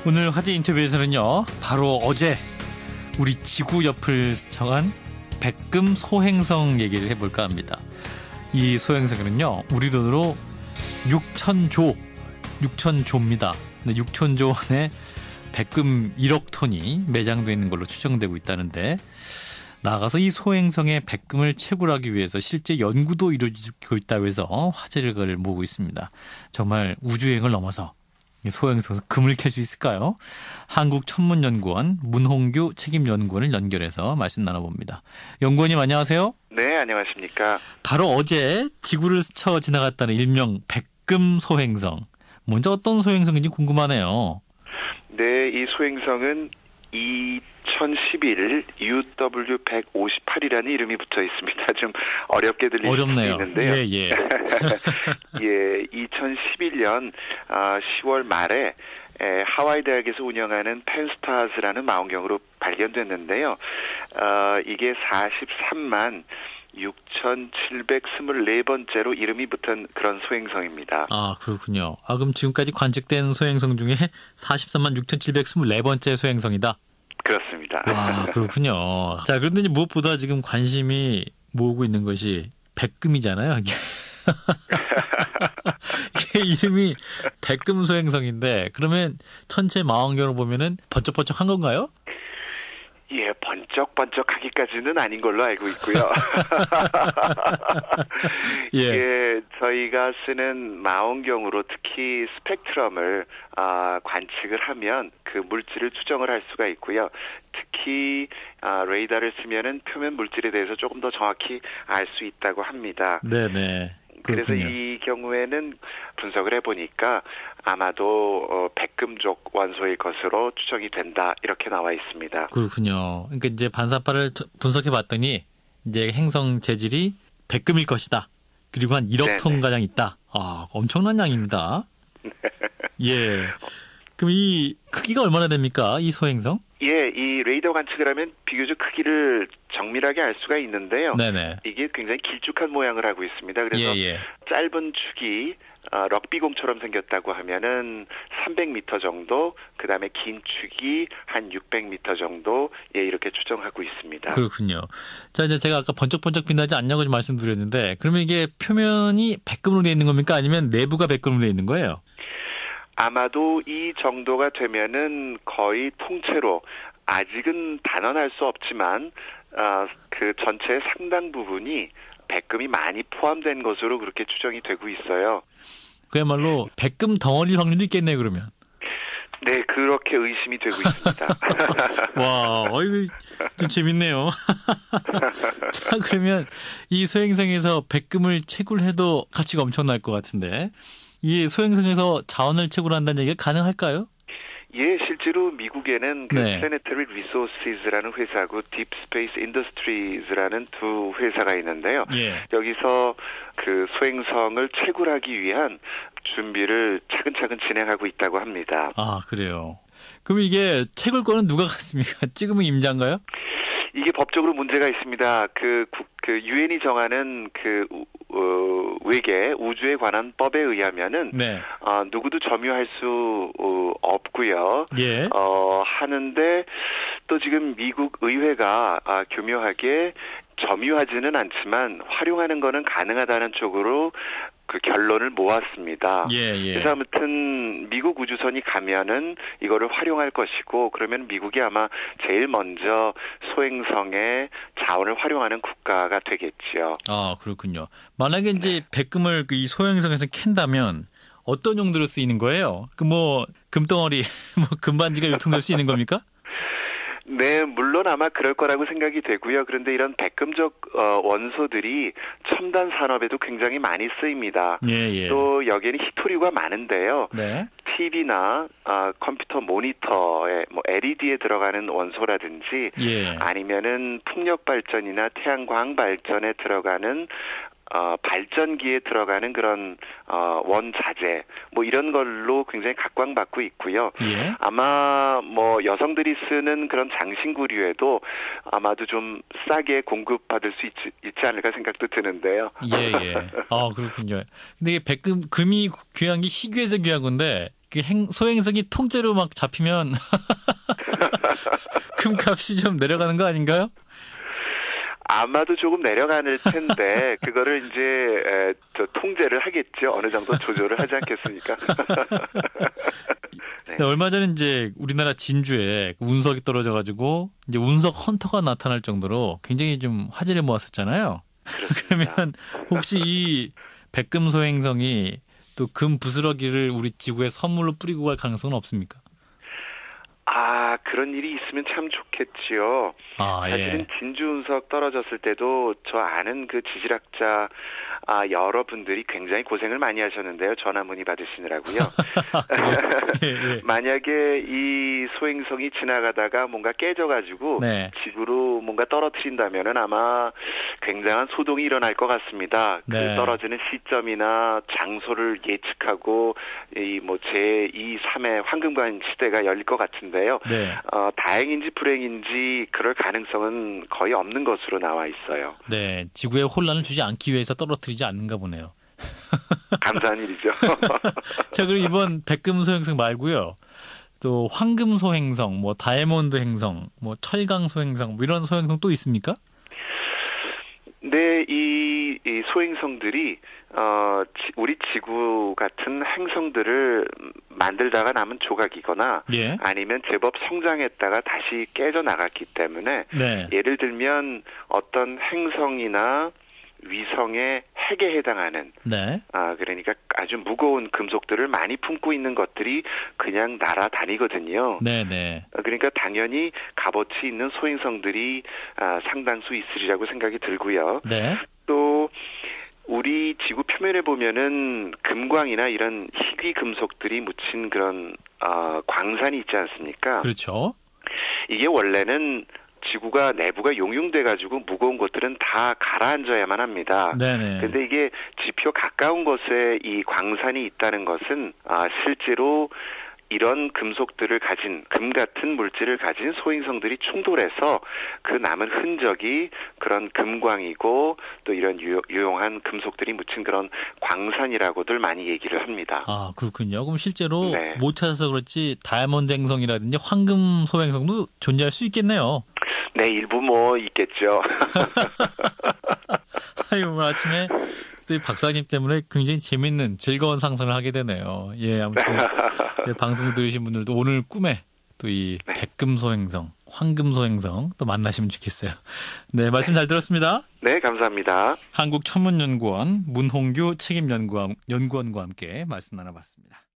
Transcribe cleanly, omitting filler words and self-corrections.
오늘 화제 인터뷰에서는요, 바로 어제 우리 지구 옆을 스쳐간 백금 소행성 얘기를 해볼까 합니다. 이 소행성에는요, 우리 돈으로 6천조입니다. 6천조 원의 백금 1억 톤이 매장되어 있는 걸로 추정되고 있다는데, 나아가서 이 소행성의 백금을 채굴하기 위해서 실제 연구도 이루어지고 있다고 해서 화제를 모으고 있습니다. 정말 우주여행을 넘어서 소행성에서 금을 캘 수 있을까요? 한국천문연구원 문홍규 책임연구원을 연결해서 말씀 나눠봅니다. 연구원님 안녕하세요. 네, 안녕하십니까. 바로 어제 지구를 스쳐 지나갔다는 일명 백금 소행성. 먼저 어떤 소행성인지 궁금하네요. 네, 이 소행성은 2011 UW158이라는 이름이 붙어 있습니다. 좀 어렵게 들릴 수 있는데요. 예. 예, 2011년 10월 말에 하와이 대학에서 운영하는 펜스타즈라는 망원경으로 발견됐는데요. 이게 43만 6,724번째로 이름이 붙은 그런 소행성입니다. 아, 그렇군요. 그럼 지금까지 관측된 소행성 중에 43만 6,724번째 소행성이다? 그렇습니다. 와, 그렇군요. 자, 그런데 이제 무엇보다 지금 관심이 모으고 있는 것이 백금이잖아요. 이게 이름이 백금 소행성인데, 그러면 천체 망원경으로 보면은 번쩍번쩍한 건가요? 예, 번쩍번쩍하기까지는 아닌 걸로 알고 있고요. 예, 저희가 쓰는 망원경으로 특히 스펙트럼을 관측을 하면 그 물질을 추정을 할 수가 있고요. 특히 레이더를 쓰면은 표면 물질에 대해서 조금 더 정확히 알 수 있다고 합니다. 네네. 그래서 이 경우에는 분석을 해보니까 아마도 백금족 원소의 것으로 추정이 된다, 이렇게 나와 있습니다. 그렇군요. 그러니까 이제 반사파를 분석해봤더니 이제 행성 재질이 백금일 것이다. 그리고 한 1억 톤 가량 있다. 엄청난 양입니다. 예. 그럼 이 크기가 얼마나 됩니까? 이 소행성? 예, 이 레이더 관측을 하면 비교적 크기를 정밀하게 알 수가 있는데요. 네네. 이게 굉장히 길쭉한 모양을 하고 있습니다. 그래서 짧은 축이 럭비공처럼 생겼다고 하면은 300m 정도, 그 다음에 긴 축이 한 600m 정도, 이렇게 추정하고 있습니다. 그렇군요. 자, 이제 제가 아까 번쩍번쩍 빛나지 않냐고 좀 말씀드렸는데, 그러면 이게 표면이 백금으로 되어 있는 겁니까? 아니면 내부가 백금으로 되어 있는 거예요? 아마도 이 정도가 되면은 거의 통째로, 아직은 단언할 수 없지만 그 전체의 상당 부분이 백금이 많이 포함된 것으로 그렇게 추정이 되고 있어요. 그야말로 백금 덩어리일 확률도 있겠네요, 그러면. 네, 그렇게 의심이 되고 있습니다. 와, 이거 좀 재밌네요. 자, 그러면 이 소행성에서 백금을 채굴해도 가치가 엄청날 것 같은데, 이 소행성에서 자원을 채굴한다는 얘기가 가능할까요? 예, 실제로 미국에는 Planetary Resources라는 회사하고 Deep Space Industries라는 두 회사가 있는데요. 여기서 그 소행성을 채굴하기 위한 준비를 차근차근 진행하고 있다고 합니다. 아, 그래요. 그럼 이게 채굴 거는 누가 갖습니까? 찍으면 임자인가요? 이게 법적으로 문제가 있습니다. 그 유엔이 정하는 외계 우주에 관한 법에 의하면은 누구도 점유할 수 없고요. 하는데 또 지금 미국 의회가 교묘하게 점유하지는 않지만 활용하는 거는 가능하다는 쪽으로 그 결론을 모았습니다. 그래서 아무튼 미국 우주선이 가면은 이거를 활용할 것이고, 그러면 미국이 아마 제일 먼저 소행성의 자원을 활용하는 국가가 되겠죠. 아, 그렇군요. 만약에 이제 백금을 이 소행성에서 캔다면 어떤 용도로 쓰이는 거예요? 금덩어리, 금반지가 유통될 수 있는 겁니까? 네, 물론 아마 그럴 거라고 생각이 되고요. 그런데 이런 백금적 원소들이 첨단 산업에도 굉장히 많이 쓰입니다. 또 여기에는 히토류가 많은데요. TV나 컴퓨터 모니터에 LED에 들어가는 원소라든지 아니면은 풍력 발전이나 태양광 발전에 들어가는 발전기에 들어가는 그런 원자재 뭐 이런 걸로 굉장히 각광받고 있고요. 예. 아마 뭐 여성들이 쓰는 그런 장신구류에도 아마도 좀 싸게 공급받을 수 있지 않을까 생각도 드는데요. 예. 그렇군요. 근데 이게 금이 귀한 게 희귀해서 귀한 건데 소행성이 통째로 막 잡히면 금값이 좀 내려가는 거 아닌가요? 아마도 조금 내려가는 텐데 그거를 이제 통제를 하겠죠. 어느 정도 조절을 하지 않겠습니까? 네. 얼마 전에 이제 우리나라 진주에 운석이 떨어져가지고 이제 운석 헌터가 나타날 정도로 굉장히 좀 화제를 모았었잖아요. 그러면 혹시 이 백금 소행성이 또 금 부스러기를 우리 지구에 선물로 뿌리고 갈 가능성은 없습니까? 그런 일이 있으면 참 좋겠지요. 사실은 진주 운석 떨어졌을 때도 저 아는 그 지질학자 여러분들이 굉장히 고생을 많이 하셨는데요. 전화 문의 받으시느라고요. 예. 만약에 이 소행성이 지나가다가 뭔가 깨져가지고 지구로 뭔가 떨어뜨린다면은 아마 굉장한 소동이 일어날 것 같습니다. 그 떨어지는 시점이나 장소를 예측하고 이 뭐 제2, 3의 황금관 시대가 열릴 것 같은데요. 다행인지 불행인지 그럴 가능성은 거의 없는 것으로 나와 있어요. 네, 지구에 혼란을 주지 않기 위해서 떨어뜨리지 않는가 보네요. 감사한 일이죠. 자, 그리고 이번 백금 소행성 말고요. 또 황금 소행성, 뭐 다이아몬드 행성, 뭐 철강 소행성, 뭐 이런 소행성 또 있습니까? 네, 이 소행성들이 우리 지구 같은 행성들을 만들다가 남은 조각이거나 아니면 제법 성장했다가 다시 깨져 나갔기 때문에 예를 들면 어떤 행성이나 위성의 핵에 해당하는 그러니까 아주 무거운 금속들을 많이 품고 있는 것들이 그냥 날아다니거든요. 그러니까 당연히 값어치 있는 소행성들이 상당수 있으리라고 생각이 들고요. 또 우리 지구 표면에 보면은 금광이나 이런 희귀 금속들이 묻힌 그런 광산이 있지 않습니까? 그렇죠. 이게 원래는 지구가 내부가 용융돼가지고 무거운 것들은 다 가라앉아야만 합니다. 근데 이게 지표 가까운 곳에 이 광산이 있다는 것은 실제로 이런 금속들을 가진 금 같은 물질을 가진 소행성들이 충돌해서 그 남은 흔적이 그런 금광이고 또 이런 유용한 금속들이 묻힌 그런 광산이라고들 많이 얘기를 합니다. 그렇군요. 그럼 실제로 못 찾아서 그렇지 다이아몬드 행성이라든지 황금 소행성도 존재할 수 있겠네요. 네, 일부 뭐 있겠죠. 오늘 아침에 박사님 때문에 굉장히 재밌는 즐거운 상상을 하게 되네요. 아무튼 방송 들으신 분들도 오늘 꿈에 또 이 백금 소행성, 황금 소행성 또 만나시면 좋겠어요. 네, 말씀 잘 들었습니다. 네, 감사합니다. 한국천문연구원 문홍규 책임연구원과 함께 말씀 나눠봤습니다.